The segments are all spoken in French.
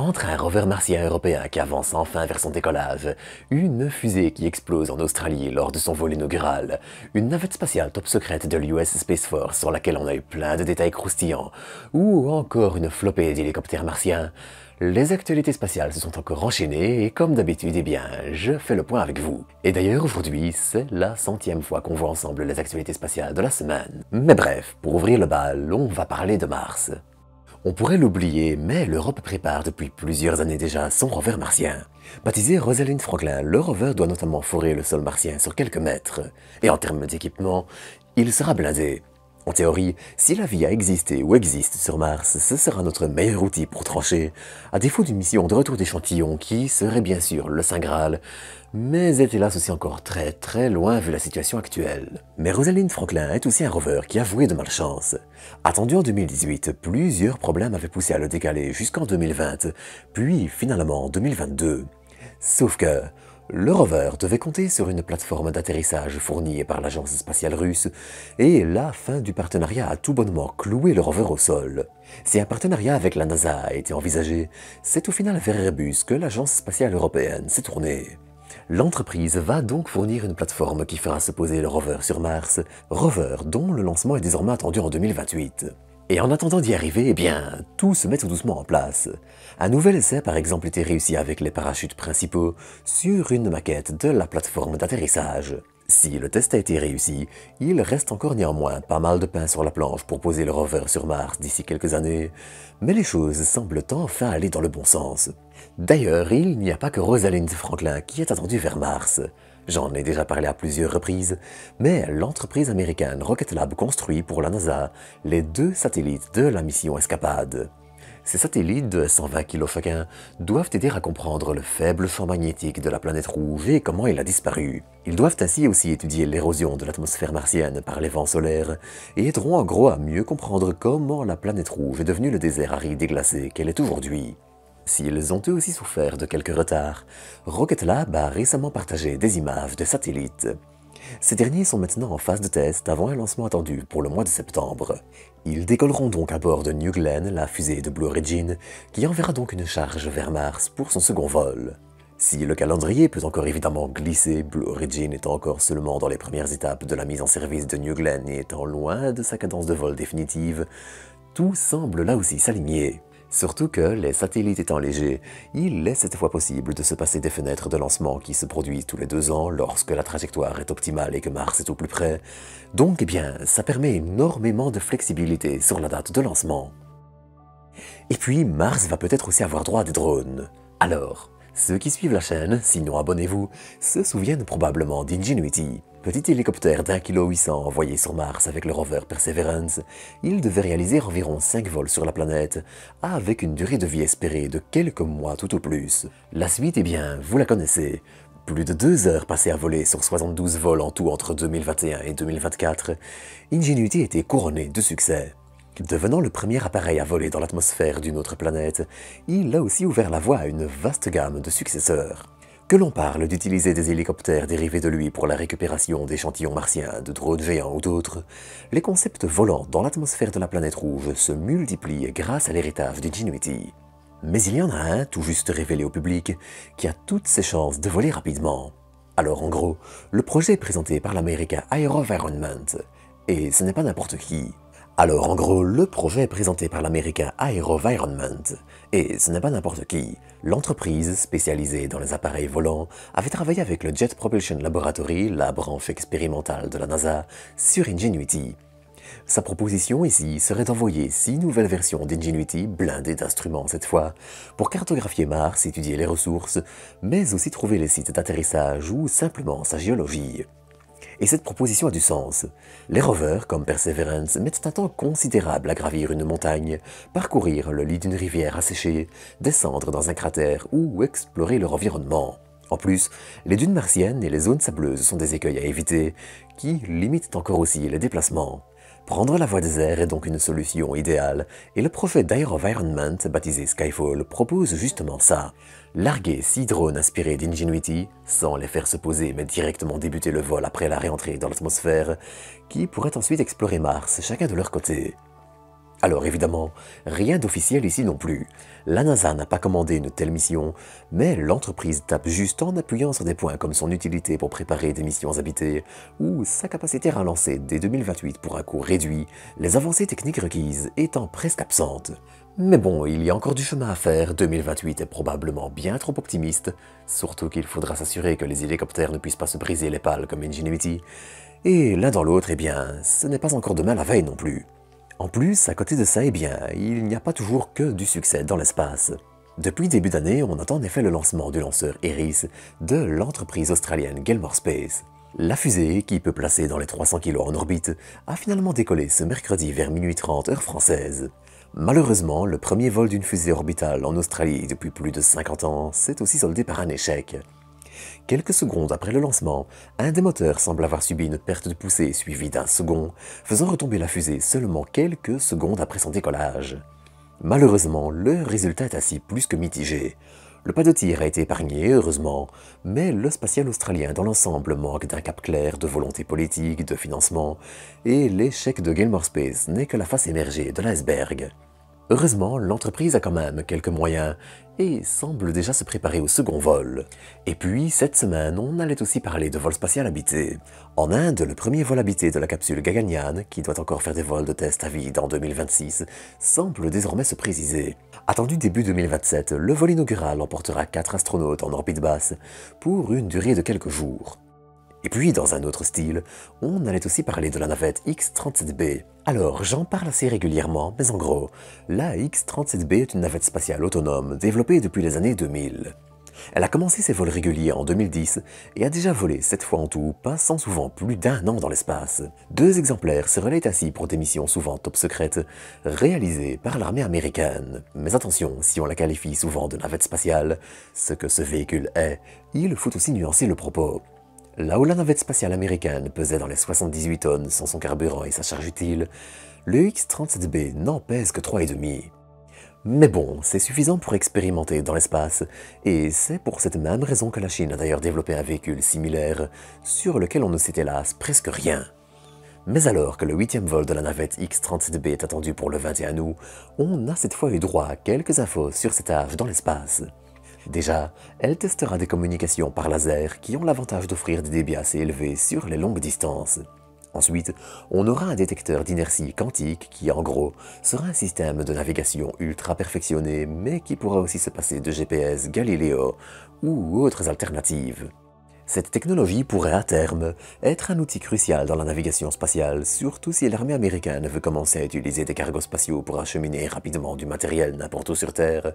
Entre un rover martien européen qui avance enfin vers son décollage, une fusée qui explose en Australie lors de son vol inaugural, une navette spatiale top secrète de l'US Space Force sur laquelle on a eu plein de détails croustillants, ou encore une flopée d'hélicoptères martiens, les actualités spatiales se sont encore enchaînées et comme d'habitude, eh bien, je fais le point avec vous. Et d'ailleurs, aujourd'hui, c'est la 100e fois qu'on voit ensemble les actualités spatiales de la semaine. Mais bref, pour ouvrir le bal, on va parler de Mars. On pourrait l'oublier, mais l'Europe prépare depuis plusieurs années déjà son rover martien. Baptisé Rosalind Franklin, le rover doit notamment fourrer le sol martien sur quelques mètres. Et en termes d'équipement, il sera blindé. En théorie, si la vie a existé ou existe sur Mars, ce sera notre meilleur outil pour trancher, à défaut d'une mission de retour d'échantillons qui serait bien sûr le Saint Graal, mais est hélas aussi encore très loin vu la situation actuelle. Mais Rosalind Franklin est aussi un rover qui a voué de malchance. Attendu en 2018, plusieurs problèmes avaient poussé à le décaler jusqu'en 2020, puis finalement en 2022. Sauf que le rover devait compter sur une plateforme d'atterrissage fournie par l'agence spatiale russe, et la fin du partenariat a tout bonnement cloué le rover au sol. Si un partenariat avec la NASA a été envisagé, c'est au final vers Airbus que l'agence spatiale européenne s'est tournée. L'entreprise va donc fournir une plateforme qui fera se poser le rover sur Mars, rover dont le lancement est désormais attendu en 2028. Et en attendant d'y arriver, eh bien, tout se met tout doucement en place. Un nouvel essai a par exemple été réussi avec les parachutes principaux sur une maquette de la plateforme d'atterrissage. Si le test a été réussi, il reste encore néanmoins pas mal de pain sur la planche pour poser le rover sur Mars d'ici quelques années, mais les choses semblent enfin aller dans le bon sens. D'ailleurs, il n'y a pas que Rosalind Franklin qui est attendue vers Mars. J'en ai déjà parlé à plusieurs reprises, mais l'entreprise américaine Rocket Lab construit pour la NASA les 2 satellites de la mission Escapade. Ces satellites de 120 kg chacun doivent aider à comprendre le faible champ magnétique de la planète rouge et comment il a disparu. Ils doivent ainsi aussi étudier l'érosion de l'atmosphère martienne par les vents solaires et aideront en gros à mieux comprendre comment la planète rouge est devenue le désert aride et glacé qu'elle est aujourd'hui. S'ils ont eux aussi souffert de quelques retards, Rocket Lab a récemment partagé des images de satellites. Ces derniers sont maintenant en phase de test avant un lancement attendu pour le mois de septembre. Ils décolleront donc à bord de New Glenn, la fusée de Blue Origin, qui enverra donc une charge vers Mars pour son second vol. Si le calendrier peut encore évidemment glisser, Blue Origin étant encore seulement dans les premières étapes de la mise en service de New Glenn et étant loin de sa cadence de vol définitive, tout semble là aussi s'aligner. Surtout que, les satellites étant légers, il est cette fois possible de se passer des fenêtres de lancement qui se produisent tous les 2 ans lorsque la trajectoire est optimale et que Mars est au plus près. Donc, eh bien, ça permet énormément de flexibilité sur la date de lancement. Et puis, Mars va peut-être aussi avoir droit à des drones. Alors, ceux qui suivent la chaîne, sinon abonnez-vous, se souviennent probablement d'Ingenuity. Petit hélicoptère d'1,8 kg envoyé sur Mars avec le rover Perseverance, il devait réaliser environ 5 vols sur la planète, avec une durée de vie espérée de quelques mois tout au plus. La suite, eh bien, vous la connaissez. Plus de 2 heures passées à voler sur 72 vols en tout entre 2021 et 2024, Ingenuity était couronné de succès. Devenant le premier appareil à voler dans l'atmosphère d'une autre planète, il a aussi ouvert la voie à une vaste gamme de successeurs. Que l'on parle d'utiliser des hélicoptères dérivés de lui pour la récupération d'échantillons martiens, de drones géants ou d'autres, les concepts volants dans l'atmosphère de la planète rouge se multiplient grâce à l'héritage d'Ingenuity. Mais il y en a un, tout juste révélé au public, qui a toutes ses chances de voler rapidement. Alors en gros, le projet est présenté par l'américain AeroVironment, et ce n'est pas n'importe qui. Alors en gros, le projet est présenté par l'américain AeroVironment, et ce n'est pas n'importe qui. L'entreprise, spécialisée dans les appareils volants, avait travaillé avec le Jet Propulsion Laboratory, la branche expérimentale de la NASA, sur Ingenuity. Sa proposition ici serait d'envoyer 6 nouvelles versions d'Ingenuity, blindées d'instruments cette fois, pour cartographier Mars, étudier les ressources, mais aussi trouver les sites d'atterrissage ou simplement sa géologie. Et cette proposition a du sens. Les rovers, comme Perseverance, mettent un temps considérable à gravir une montagne, parcourir le lit d'une rivière asséchée, descendre dans un cratère ou explorer leur environnement. En plus, les dunes martiennes et les zones sableuses sont des écueils à éviter, qui limitent encore aussi les déplacements. Prendre la voie des airs est donc une solution idéale, et le projet d'AeroVironment, baptisé Skyfall, propose justement ça. Larguer 6 drones inspirés d'Ingenuity, sans les faire se poser mais directement débuter le vol après la réentrée dans l'atmosphère, qui pourraient ensuite explorer Mars, chacun de leur côté. Alors évidemment, rien d'officiel ici non plus. La NASA n'a pas commandé une telle mission, mais l'entreprise tape juste en appuyant sur des points comme son utilité pour préparer des missions habitées, ou sa capacité à lancer dès 2028 pour un coût réduit, les avancées techniques requises étant presque absentes. Mais bon, il y a encore du chemin à faire, 2028 est probablement bien trop optimiste, surtout qu'il faudra s'assurer que les hélicoptères ne puissent pas se briser les pales comme Ingenuity, et l'un dans l'autre, eh bien, ce n'est pas encore demain la veille non plus. En plus, à côté de ça, eh bien, il n'y a pas toujours que du succès dans l'espace. Depuis début d'année, on attend en effet le lancement du lanceur Eris de l'entreprise australienne Gilmore Space. La fusée, qui peut placer dans les 300 kg en orbite, a finalement décollé ce mercredi vers minuit 30 heure française. Malheureusement, le premier vol d'une fusée orbitale en Australie depuis plus de 50 ans s'est aussi soldé par un échec. Quelques secondes après le lancement, un des moteurs semble avoir subi une perte de poussée suivie d'un second, faisant retomber la fusée seulement quelques secondes après son décollage. Malheureusement, le résultat est ainsi plus que mitigé. Le pas de tir a été épargné, heureusement, mais le spatial australien dans l'ensemble manque d'un cap clair de volonté politique, de financement, et l'échec de Gilmore Space n'est que la face émergée de l'iceberg. Heureusement, l'entreprise a quand même quelques moyens et semble déjà se préparer au second vol. Et puis, cette semaine, on allait aussi parler de vol spatial habité. En Inde, le premier vol habité de la capsule Gaganyaan, qui doit encore faire des vols de test à vide en 2026, semble désormais se préciser. Attendu début 2027, le vol inaugural emportera 4 astronautes en orbite basse pour une durée de quelques jours. Et puis, dans un autre style, on allait aussi parler de la navette X-37B. Alors, j'en parle assez régulièrement, mais en gros, la X-37B est une navette spatiale autonome développée depuis les années 2000. Elle a commencé ses vols réguliers en 2010 et a déjà volé 7 fois en tout, passant souvent plus d'1 an dans l'espace. 2 exemplaires se relaient ainsi pour des missions souvent top secrètes, réalisées par l'armée américaine. Mais attention, si on la qualifie souvent de navette spatiale, ce que ce véhicule est, il faut aussi nuancer le propos. Là où la navette spatiale américaine pesait dans les 78 tonnes sans son carburant et sa charge utile, le X-37B n'en pèse que 3,5. Mais bon, c'est suffisant pour expérimenter dans l'espace, et c'est pour cette même raison que la Chine a d'ailleurs développé un véhicule similaire, sur lequel on ne sait hélas presque rien. Mais alors que le 8e vol de la navette X-37B est attendu pour le 21 août, on a cette fois eu droit à quelques infos sur cet âge dans l'espace. Déjà, elle testera des communications par laser qui ont l'avantage d'offrir des débits assez élevés sur les longues distances. Ensuite, on aura un détecteur d'inertie quantique qui, en gros, sera un système de navigation ultra perfectionné, mais qui pourra aussi se passer de GPS Galileo ou autres alternatives. Cette technologie pourrait à terme être un outil crucial dans la navigation spatiale, surtout si l'armée américaine veut commencer à utiliser des cargos spatiaux pour acheminer rapidement du matériel n'importe où sur Terre,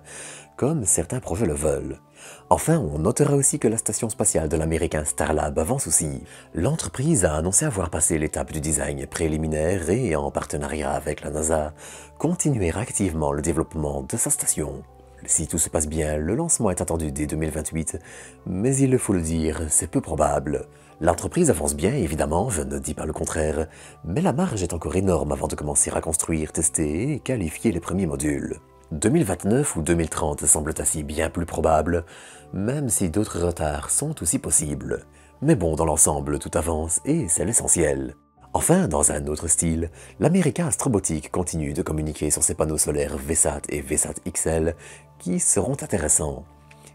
comme certains projets le veulent. Enfin, on notera aussi que la station spatiale de l'américain Starlab avance aussi. L'entreprise a annoncé avoir passé l'étape du design préliminaire et, en partenariat avec la NASA, continuer activement le développement de sa station. Si tout se passe bien, le lancement est attendu dès 2028, mais il faut le dire, c'est peu probable. L'entreprise avance bien, évidemment, je ne dis pas le contraire, mais la marge est encore énorme avant de commencer à construire, tester et qualifier les premiers modules. 2029 ou 2030 semblent ainsi bien plus probables, même si d'autres retards sont aussi possibles. Mais bon, dans l'ensemble, tout avance et c'est l'essentiel. Enfin, dans un autre style, l'américain Astrobotic continue de communiquer sur ses panneaux solaires VSAT et VSAT XL qui seront intéressants.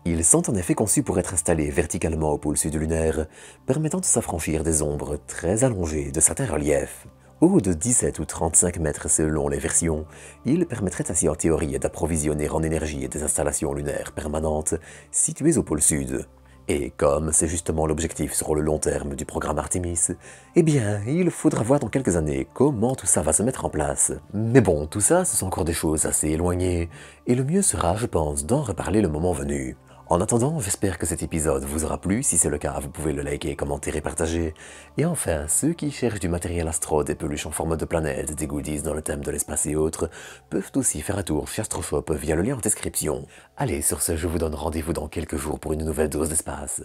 Ils sont en effet conçus pour être installés verticalement au pôle sud lunaire, permettant de s'affranchir des ombres très allongées de certains reliefs. Hauts de 17 ou 35 mètres selon les versions, ils permettraient ainsi en théorie d'approvisionner en énergie des installations lunaires permanentes situées au pôle sud. Et comme c'est justement l'objectif sur le long terme du programme Artemis, eh bien, il faudra voir dans quelques années comment tout ça va se mettre en place. Mais bon, tout ça, ce sont encore des choses assez éloignées, et le mieux sera, je pense, d'en reparler le moment venu. En attendant, j'espère que cet épisode vous aura plu. Si c'est le cas, vous pouvez le liker, commenter et partager. Et enfin, ceux qui cherchent du matériel astro, des peluches en forme de planète, des goodies dans le thème de l'espace et autres, peuvent aussi faire un tour chez Astroshop via le lien en description. Allez, sur ce, je vous donne rendez-vous dans quelques jours pour une nouvelle dose d'espace.